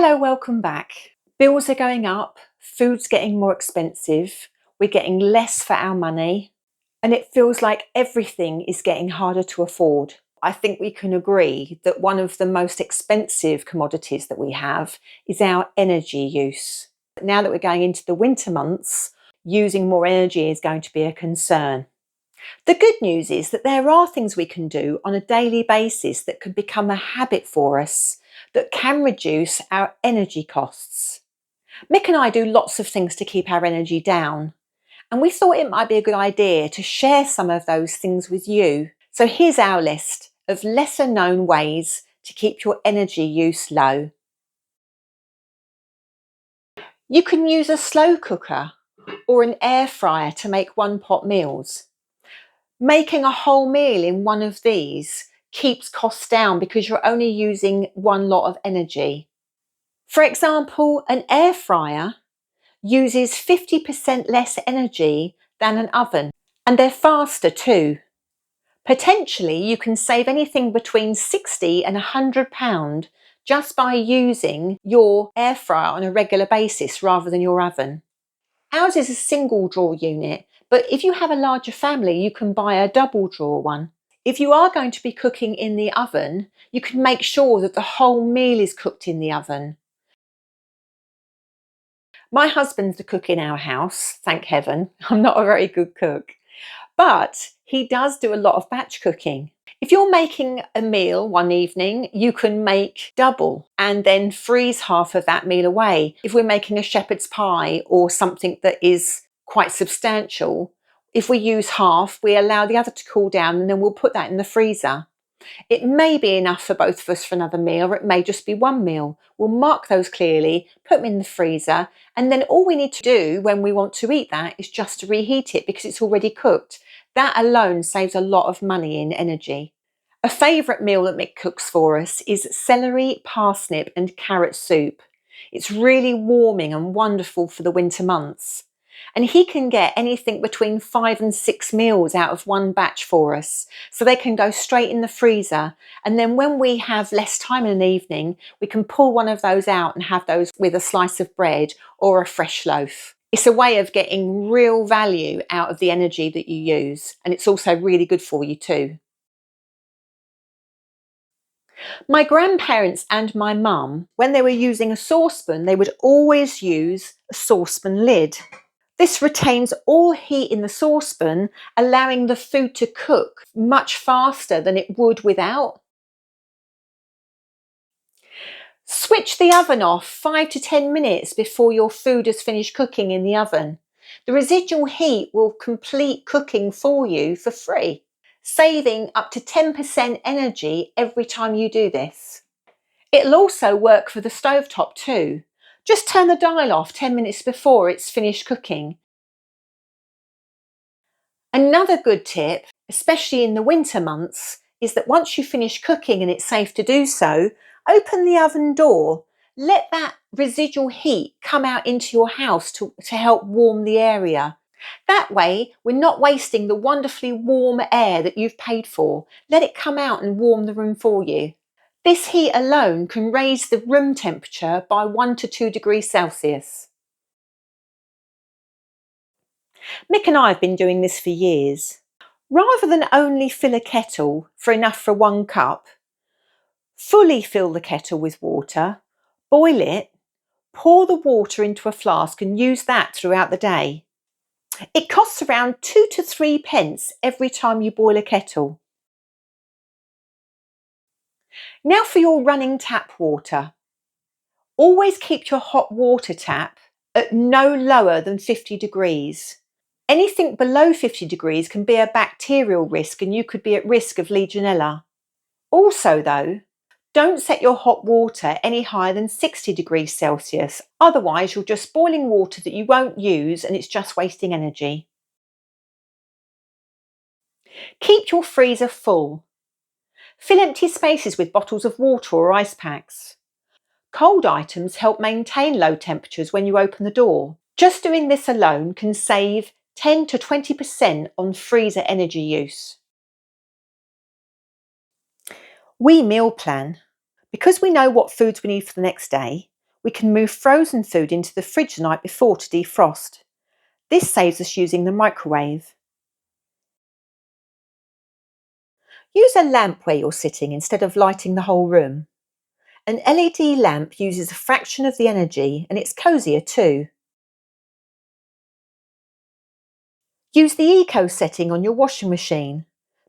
Hello, welcome back. Bills are going up, food's getting more expensive, we're getting less for our money, and it feels like everything is getting harder to afford. I think we can agree that one of the most expensive commodities that we have is our energy use. Now that we're going into the winter months, using more energy is going to be a concern. The good news is that there are things we can do on a daily basis that can become a habit for us that can reduce our energy costs. Mick and I do lots of things to keep our energy down, and we thought it might be a good idea to share some of those things with you. So here's our list of lesser known ways to keep your energy use low. You can use a slow cooker or an air fryer to make one-pot meals. Making a whole meal in one of these keeps costs down because you're only using one lot of energy. For example, an air fryer uses 50% less energy than an oven, and they're faster too. Potentially, you can save anything between £60 and £100 just by using your air fryer on a regular basis rather than your oven. Ours is a single drawer unit, but if you have a larger family, you can buy a double drawer one. If you are going to be cooking in the oven, you can make sure that the whole meal is cooked in the oven. My husband's the cook in our house, thank heaven. I'm not a very good cook, but he does do a lot of batch cooking. If you're making a meal one evening, you can make double and then freeze half of that meal away. If we're making a shepherd's pie or something that is quite substantial, if we use half, we allow the other to cool down and then we'll put that in the freezer. It may be enough for both of us for another meal, or it may just be one meal. We'll mark those clearly, put them in the freezer, and then all we need to do when we want to eat that is just to reheat it because it's already cooked. That alone saves a lot of money in energy. A favourite meal that Mick cooks for us is celery, parsnip and carrot soup. It's really warming and wonderful for the winter months. And he can get anything between 5 and 6 meals out of one batch for us. So they can go straight in the freezer. And then when we have less time in an evening, we can pull one of those out and have those with a slice of bread or a fresh loaf. It's a way of getting real value out of the energy that you use. And it's also really good for you too. My grandparents and my mum, when they were using a saucepan, they would always use a saucepan lid. This retains all heat in the saucepan, allowing the food to cook much faster than it would without. Switch the oven off 5 to 10 minutes before your food has finished cooking in the oven. The residual heat will complete cooking for you for free, saving up to 10% energy every time you do this. It'll also work for the stovetop too. Just turn the dial off 10 minutes before it's finished cooking. Another good tip, especially in the winter months, is that once you finish cooking and it's safe to do so, open the oven door. Let that residual heat come out into your house to help warm the area. That way, we're not wasting the wonderfully warm air that you've paid for. Let it come out and warm the room for you. This heat alone can raise the room temperature by 1 to 2 degrees Celsius. Mick and I have been doing this for years. Rather than only fill a kettle for enough for 1 cup, fully fill the kettle with water, boil it, pour the water into a flask and use that throughout the day. It costs around 2 to 3 pence every time you boil a kettle. Now for your running tap water. Always keep your hot water tap at no lower than 50 degrees. Anything below 50 degrees can be a bacterial risk and you could be at risk of Legionella. Also though, don't set your hot water any higher than 60 degrees Celsius, otherwise you're just boiling water that you won't use and it's just wasting energy. Keep your freezer full. Fill empty spaces with bottles of water or ice packs. Cold items help maintain low temperatures when you open the door. Just doing this alone can save 10 to 20% on freezer energy use. We meal plan. Because we know what foods we need for the next day, We can move frozen food into the fridge the night before to defrost. This saves us using the microwave. Use a lamp where you're sitting instead of lighting the whole room. An LED lamp uses a fraction of the energy and it's cosier too. Use the eco setting on your washing machine.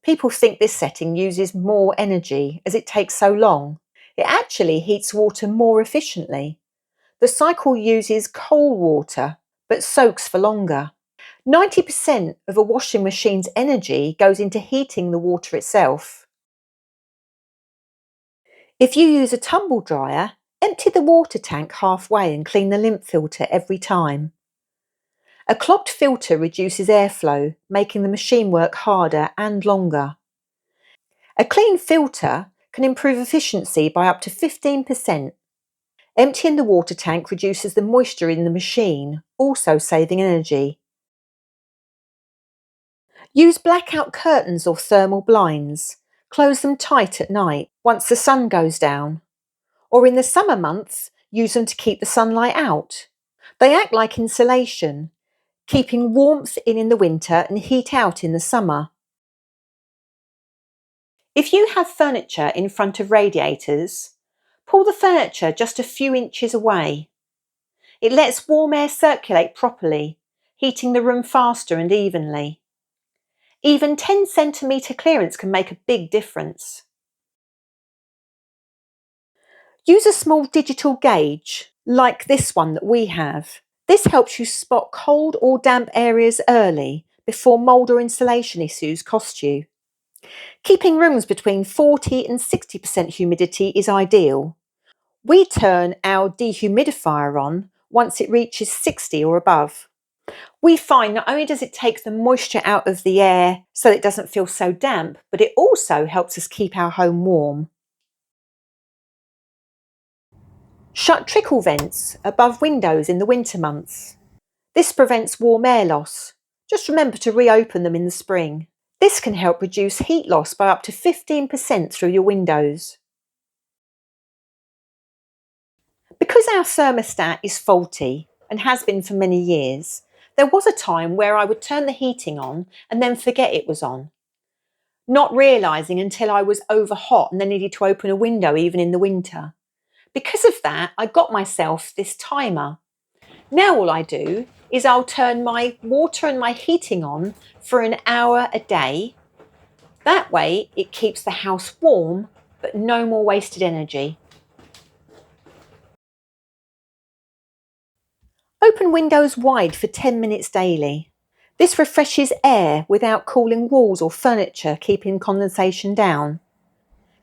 People think this setting uses more energy as it takes so long. It actually heats water more efficiently. The cycle uses cold water but soaks for longer. 90% of a washing machine's energy goes into heating the water itself. If you use a tumble dryer, empty the water tank halfway and clean the lint filter every time. A clogged filter reduces airflow, making the machine work harder and longer. A clean filter can improve efficiency by up to 15%. Emptying the water tank reduces the moisture in the machine, also saving energy. Use blackout curtains or thermal blinds. Close them tight at night once the sun goes down. Or in the summer months, use them to keep the sunlight out. They act like insulation, keeping warmth in the winter and heat out in the summer. If you have furniture in front of radiators, pull the furniture just a few inches away. It lets warm air circulate properly, heating the room faster and evenly. Even 10 centimetre clearance can make a big difference. Use a small digital gauge, like this one that we have. This helps you spot cold or damp areas early before mould or insulation issues cost you. Keeping rooms between 40 and 60% humidity is ideal. We turn our dehumidifier on once it reaches 60 or above. We find not only does it take the moisture out of the air so it doesn't feel so damp, but it also helps us keep our home warm. Shut trickle vents above windows in the winter months. This prevents warm air loss. Just remember to reopen them in the spring. This can help reduce heat loss by up to 15% through your windows. Because our thermostat is faulty and has been for many years, there was a time where I would turn the heating on and then forget it was on, not realising until I was over hot and then needed to open a window even in the winter. Because of that, I got myself this timer. Now all I do is I'll turn my water and my heating on for an hour a day. That way it keeps the house warm, but no more wasted energy. Open windows wide for 10 minutes daily. This refreshes air without cooling walls or furniture, keeping condensation down.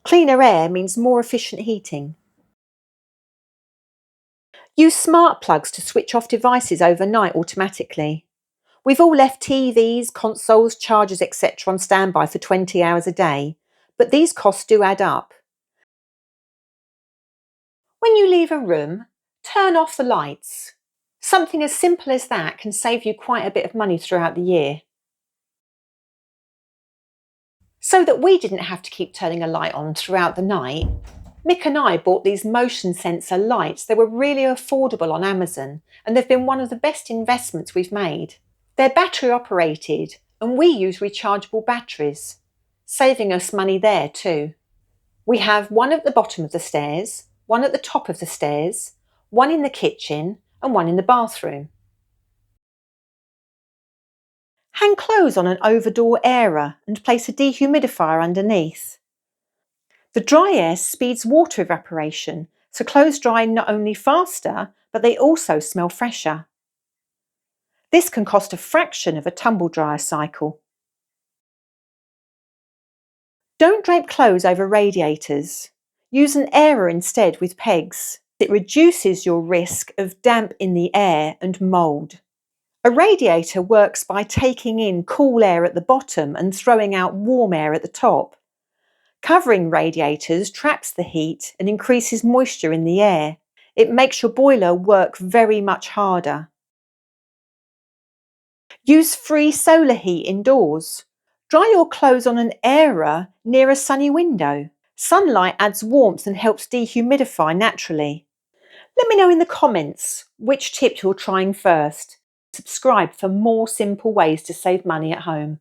Cleaner air means more efficient heating. Use smart plugs to switch off devices overnight automatically. We've all left TVs, consoles, chargers, etc. on standby for 20 hours a day, but these costs do add up. When you leave a room, turn off the lights. Something as simple as that can save you quite a bit of money throughout the year. So that we didn't have to keep turning a light on throughout the night, Mick and I bought these motion sensor lights. They were really affordable on Amazon and they've been one of the best investments we've made. They're battery operated and we use rechargeable batteries, saving us money there too. We have one at the bottom of the stairs, one at the top of the stairs, one in the kitchen and one in the bathroom. Hang clothes on an overdoor airer and place a dehumidifier underneath. The dry air speeds water evaporation, so clothes dry not only faster, but they also smell fresher. This can cost a fraction of a tumble dryer cycle. Don't drape clothes over radiators. Use an airer instead with pegs. It reduces your risk of damp in the air and mould. A radiator works by taking in cool air at the bottom and throwing out warm air at the top. Covering radiators traps the heat and increases moisture in the air. It makes your boiler work very much harder. Use free solar heat indoors. Dry your clothes on an airer near a sunny window. Sunlight adds warmth and helps dehumidify naturally. Let me know in the comments which tip you're trying first. Subscribe for more simple ways to save money at home.